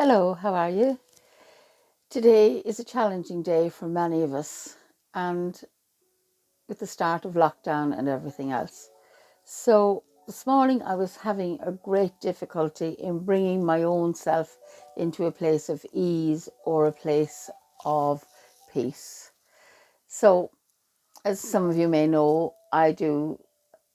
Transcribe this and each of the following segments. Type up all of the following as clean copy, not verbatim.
Hello, how are you? Today is a challenging day for many of us, and with the start of lockdown and everything else. So, this morning I was having a great difficulty in bringing my own self into a place of ease or a place of peace. So, as some of you may know, I do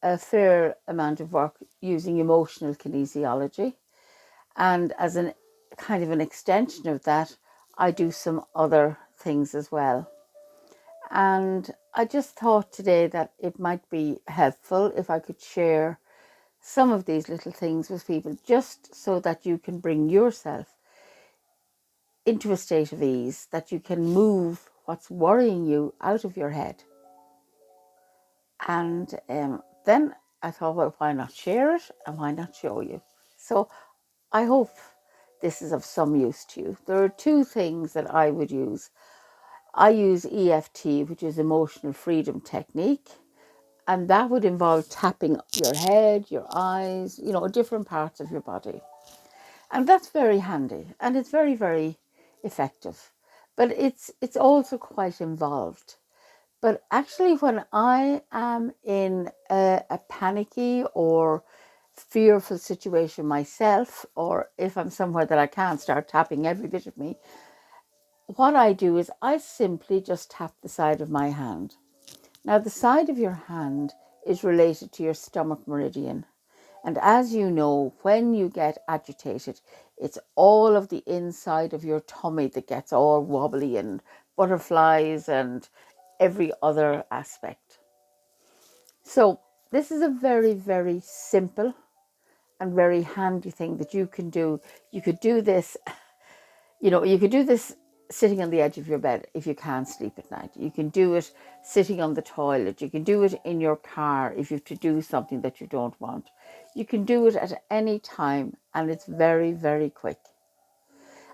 a fair amount of work using emotional kinesiology. And as an kind of an extension of that, I do some other things as well. And I just thought today that it might be helpful if I could share some of these little things with people, just so that you can bring yourself into a state of ease, that you can move what's worrying you out of your head. And then I thought, well, why not share it and why not show you? So I hope this is of some use to you. There are two things that I would use. I use EFT, which is emotional freedom technique, and that would involve tapping your head, your eyes, different parts of your body. And that's very handy and it's very, very effective. But it's also quite involved. But actually, when I am in a panicky or fearful situation myself, or if I'm somewhere that I can't start tapping every bit of me, what I do is I simply just tap the side of my hand. Now, the side of your hand is related to your stomach meridian. And as you know, when you get agitated, it's all of the inside of your tummy that gets all wobbly and butterflies and every other aspect. So this is a very, very simple and very handy thing that you can do. You could do this, you could do this sitting on the edge of your bed if you can't sleep at night. You can do it sitting on the toilet. You can do it in your car if you have to do something that you don't want. You can do it at any time, and it's very, very quick.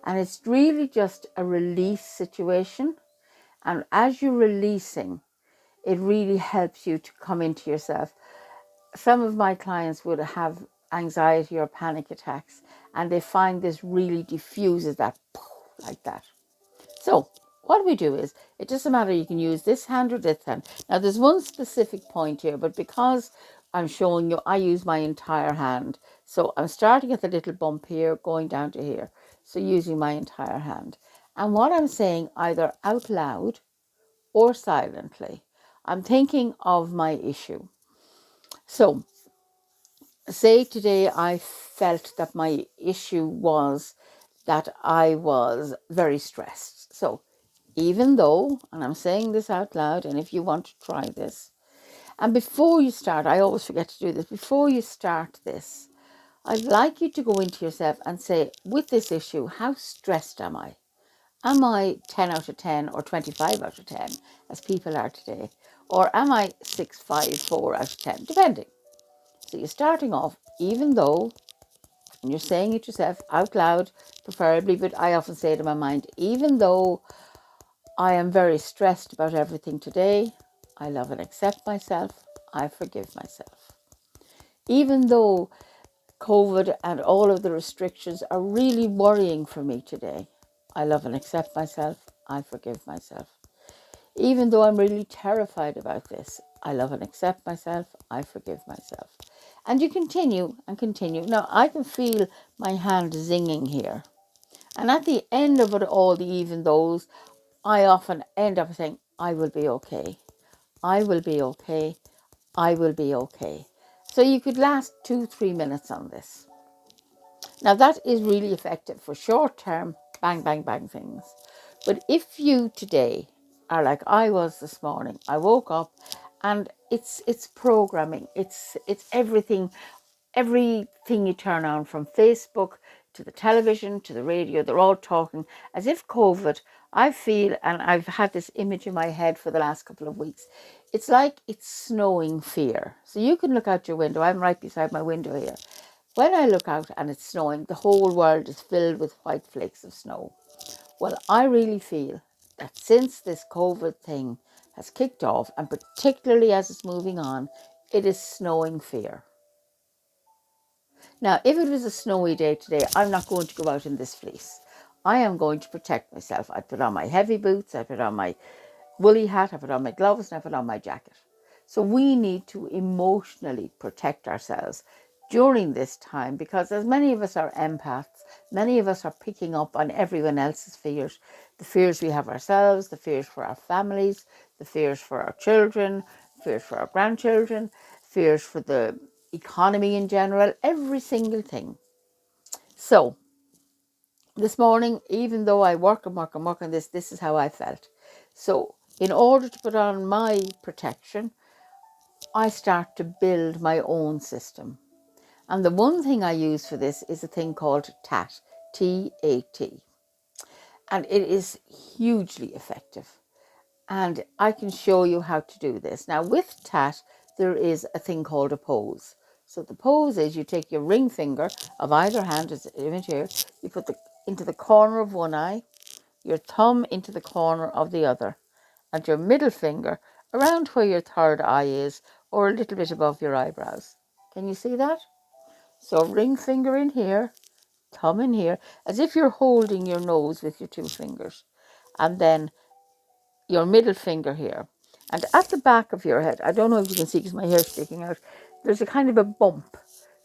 And it's really just a release situation. And as you're releasing, it really helps you to come into yourself. Some of my clients would have anxiety or panic attacks, and they find this really diffuses that like that. So what we do is, it doesn't matter, you can use this hand or this hand. Now there's one specific point here, but because I'm showing you, I use my entire hand. So I'm starting at the little bump here, going down to here. So using my entire hand. And what I'm saying, either out loud or silently, I'm thinking of my issue. So say today I felt that my issue was that I was very stressed. So even though, and I'm saying this out loud, and if you want to try this, and before you start, I always forget to do this, before you start this, I'd like you to go into yourself and say, with this issue, how stressed am I? Am I 10 out of 10 or 25 out of 10, as people are today? Or am I 6, 5, 4 out of 10, depending. So you're starting off, even though, and you're saying it yourself out loud, preferably, but I often say it in my mind, even though I am very stressed about everything today, I love and accept myself, I forgive myself. Even though COVID and all of the restrictions are really worrying for me today, I love and accept myself, I forgive myself. Even though I'm really terrified about this, I love and accept myself, I forgive myself. And you continue and continue. Now, I can feel my hand zinging here. And at the end of it all, the even those, I often end up saying, I will be okay. I will be okay. I will be okay. So you could last 2-3 minutes on this. Now that is really effective for short term, bang, bang, bang things. But if you today are like I was this morning, I woke up and it's programming. It's everything you turn on, from Facebook to the television to the radio, they're all talking as if COVID, I feel, and I've had this image in my head for the last couple of weeks, it's like it's snowing fear. So you can look out your window. I'm right beside my window here. When I look out and it's snowing, the whole world is filled with white flakes of snow. Well, I really feel that since this COVID thing has kicked off, and particularly as it's moving on, it is snowing fear. Now, if it was a snowy day today, I'm not going to go out in this fleece. I am going to protect myself. I put on my heavy boots, I put on my woolly hat, I put on my gloves, and I put on my jacket. So we need to emotionally protect ourselves during this time, because as many of us are empaths, many of us are picking up on everyone else's fears. The fears we have ourselves, the fears for our families, the fears for our children, fears for our grandchildren, fears for the economy in general, every single thing. So this morning, even though I work on this is how I felt. So in order to put on my protection, I start to build my own system. And the one thing I use for this is a thing called TAT, T-A-T. And it is hugely effective. And I can show you how to do this. Now with TAT, there is a thing called a pose. So the pose is you take your ring finger of either hand, as image here, you put into the corner of one eye, your thumb into the corner of the other, and your middle finger around where your third eye is, or a little bit above your eyebrows. Can you see that? So ring finger in here, thumb in here, as if you're holding your nose with your two fingers. And then your middle finger here. And at the back of your head, I don't know if you can see because my hair's sticking out, there's a kind of a bump.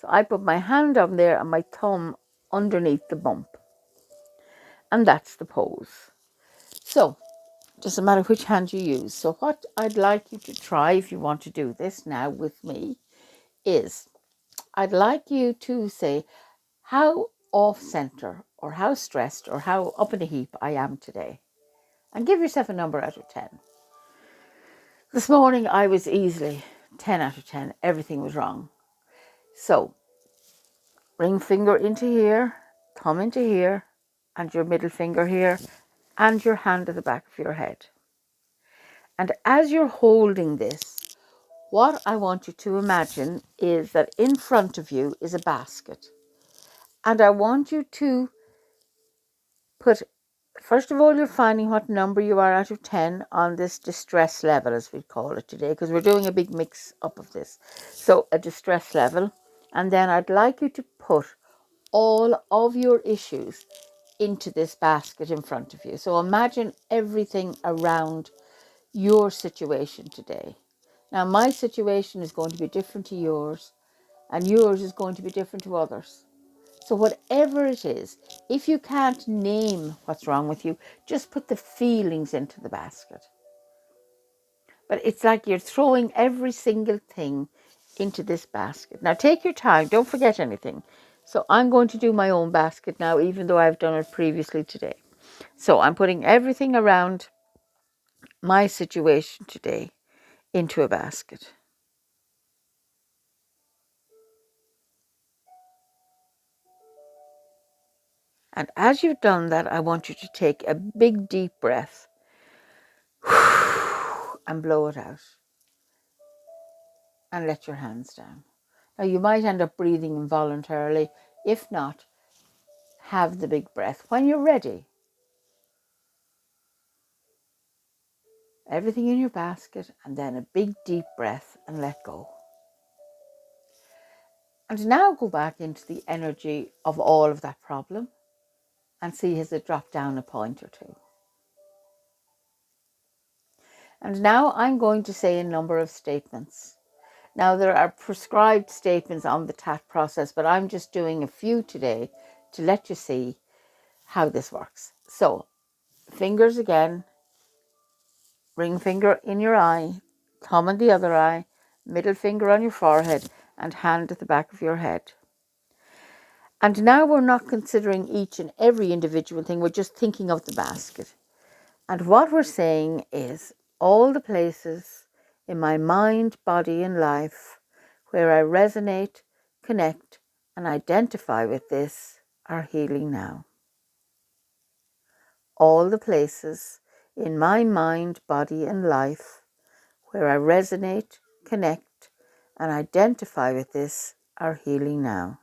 So I put my hand on there and my thumb underneath the bump. And that's the pose. So doesn't matter which hand you use. So what I'd like you to try, if you want to do this now with me, is I'd like you to say how off center or how stressed or how up in a heap I am today. And give yourself a number out of 10. This morning I was easily 10 out of 10. Everything was wrong. So ring finger into here, thumb into here, and your middle finger here, and your hand at the back of your head. And as you're holding this, what I want you to imagine is that in front of you is a basket. And I want you to put, first of all, you're finding what number you are out of 10 on this distress level, as we call it today, because we're doing a big mix up of this. So a distress level. And then I'd like you to put all of your issues into this basket in front of you. So imagine everything around your situation today. Now, my situation is going to be different to yours, and yours is going to be different to others. So whatever it is, if you can't name what's wrong with you, just put the feelings into the basket. But it's like you're throwing every single thing into this basket. Now take your time, don't forget anything. So I'm going to do my own basket now, even though I've done it previously today. So I'm putting everything around my situation today into a basket. And as you've done that, I want you to take a big deep breath and blow it out. And let your hands down. Now you might end up breathing involuntarily. If not, have the big breath. When you're ready, everything in your basket, and then a big deep breath and let go. And now go back into the energy of all of that problem and see has it dropped down a point or two. And now I'm going to say a number of statements. Now there are prescribed statements on the TAT process, but I'm just doing a few today to let you see how this works. So fingers again, ring finger in your eye, thumb in the other eye, middle finger on your forehead, and hand at the back of your head. And now we're not considering each and every individual thing, we're just thinking of the basket. And what we're saying is all the places in my mind, body, and life where I resonate, connect, and identify with this are healing now. All the places in my mind, body, and life where I resonate, connect, and identify with this are healing now.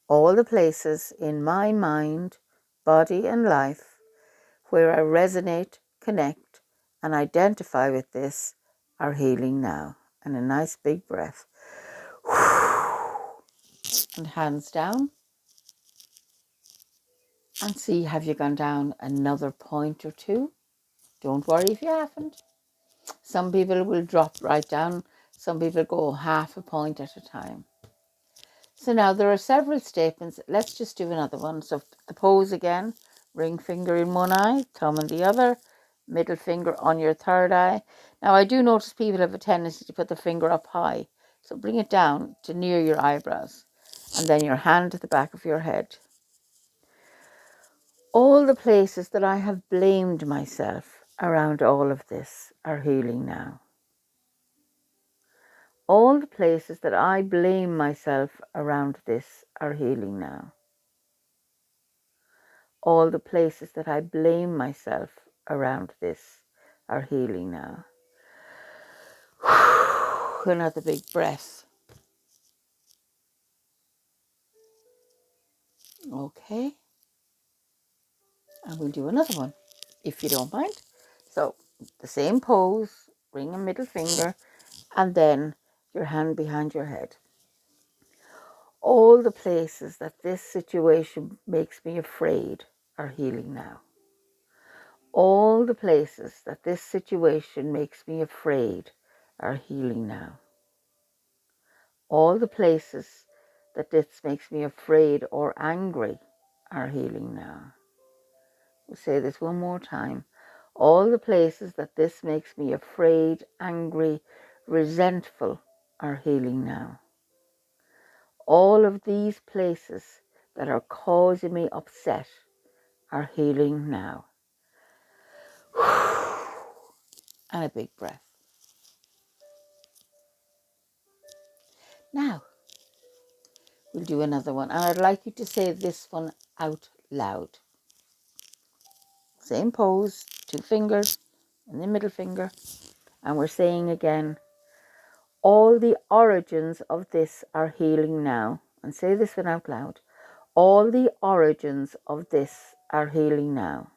All the places in my mind, body, and life where I resonate, connect, and identify with this are healing now. And a nice big breath. and hands down. And see, have you gone down another point or two? Don't worry if you haven't. Some people will drop right down. Some people go half a point at a time. So now there are several statements. Let's just do another one. So the pose again, ring finger in one eye, thumb in the other, middle finger on your third eye. Now I do notice people have a tendency to put the finger up high. So bring it down to near your eyebrows and then your hand to the back of your head. All the places that I have blamed myself around all of this are healing now. All the places that I blame myself around this are healing now. All the places that I blame myself around this are healing now. Another big breath. Okay. And we'll do another one, if you don't mind. So, the same pose, ring a middle finger, and then your hand behind your head. All the places that this situation makes me afraid are healing now. All the places that this situation makes me afraid are healing now. All the places that this makes me afraid or angry are healing now. We'll say this one more time. All the places that this makes me afraid, angry, resentful are healing now. All of these places that are causing me upset are healing now. And a big breath. Now, we'll do another one. And I'd like you to say this one out loud. Same pose, 2 fingers and the middle finger. And we're saying again, all the origins of this are healing now. And say this one out loud. All the origins of this are healing now.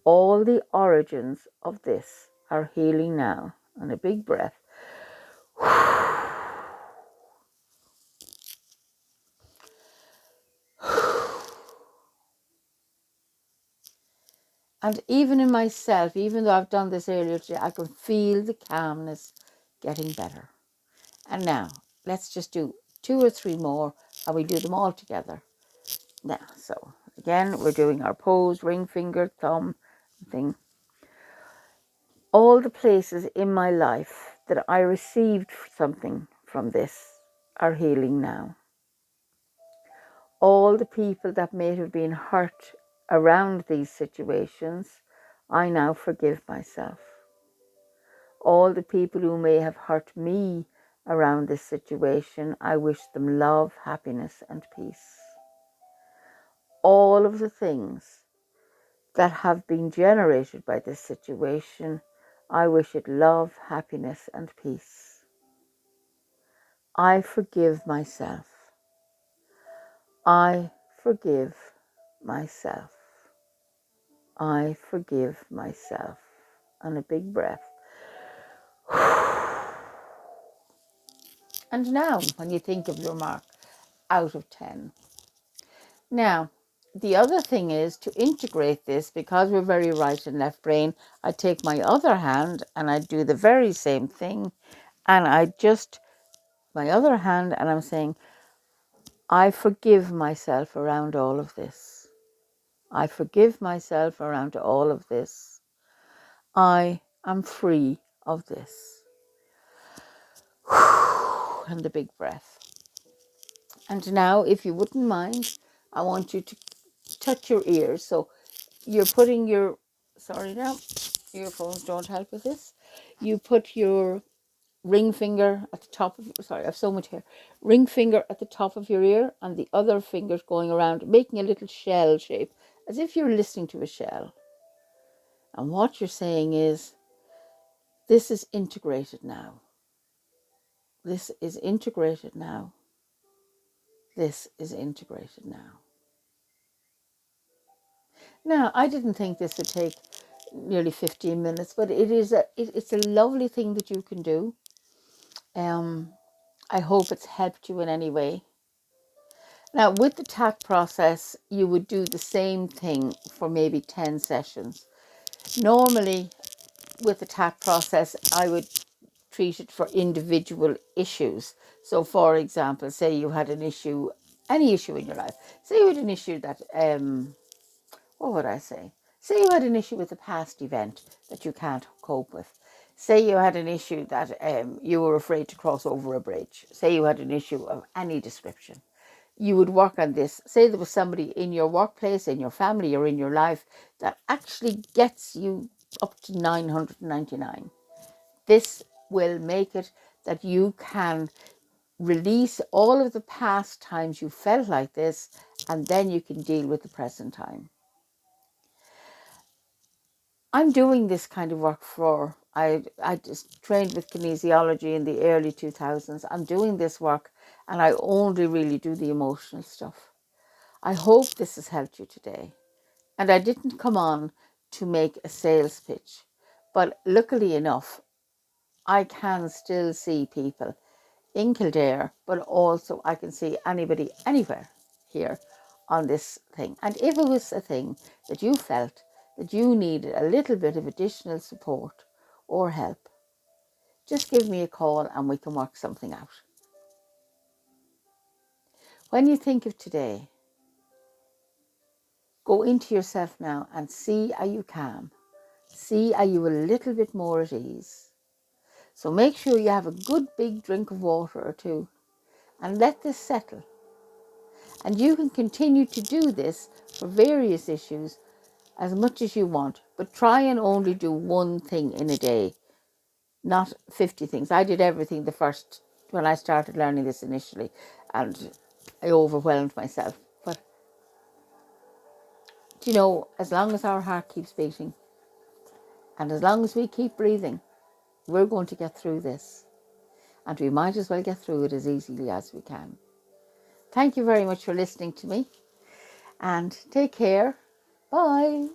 All the origins of this are healing now. And a big breath. And even in myself, even though I've done this earlier today, I can feel the calmness getting better. And now, let's just do 2 or 3 more, and we do them all together. Now, so again, we're doing our pose, ring finger, thumb thing. All the places in my life that I received something from this are healing now. All the people that may have been hurt around these situations, I now forgive myself. All the people who may have hurt me around this situation, I wish them love, happiness, and peace. All of the things that have been generated by this situation, I wish it love, happiness, and peace. I forgive myself. I forgive myself. I forgive myself. And a big breath. And now, when you think of your mark, out of 10. Now, the other thing is to integrate this, because we're very right and left brain. I take my other hand and I do the very same thing. And I just, my other hand, and I'm saying, I forgive myself around all of this. I forgive myself around all of this. I am free of this. And a big breath. And now, if you wouldn't mind, I want you to touch your ears. So you're putting your, sorry now, earphones don't help with this. You put your ring finger at the top of, sorry, I have so much hair. Ring finger at the top of your ear and the other fingers going around, making a little shell shape, as if you're listening to a shell. And what you're saying is, this is integrated now. This is integrated now. This is integrated now. Now, I didn't think this would take nearly 15 minutes, but it's a lovely thing that you can do. I hope it's helped you in any way. Now, with the TAC process, you would do the same thing for maybe 10 sessions. Normally, with the TAC process, I would treat it for individual issues. So, for example, say you had an issue, any issue in your life. Say you had an issue that, what would I say? Say you had an issue with a past event that you can't cope with. Say you had an issue that you were afraid to cross over a bridge. Say you had an issue of any description. You would work on this. Say there was somebody in your workplace, in your family, or in your life that actually gets you up to 999. This will make it that you can release all of the past times you felt like this, and then you can deal with the present time. I'm doing this kind of work for, I just trained with kinesiology in the early 2000s. I'm doing this work and I only really do the emotional stuff. I hope this has helped you today. And I didn't come on to make a sales pitch, but luckily enough, I can still see people in Kildare, but also I can see anybody anywhere here on this thing. And if it was a thing that you felt that you needed a little bit of additional support or help, just give me a call and we can work something out. When you think of today, go into yourself now and see are you calm? See are you a little bit more at ease? So make sure you have a good big drink of water or two and let this settle. And you can continue to do this for various issues as much as you want, but try and only do one thing in a day, not 50 things. I did everything when I started learning this initially, and I overwhelmed myself. But, as long as our heart keeps beating, and as long as we keep breathing, we're going to get through this. And we might as well get through it as easily as we can. Thank you very much for listening to me, and take care. Bye.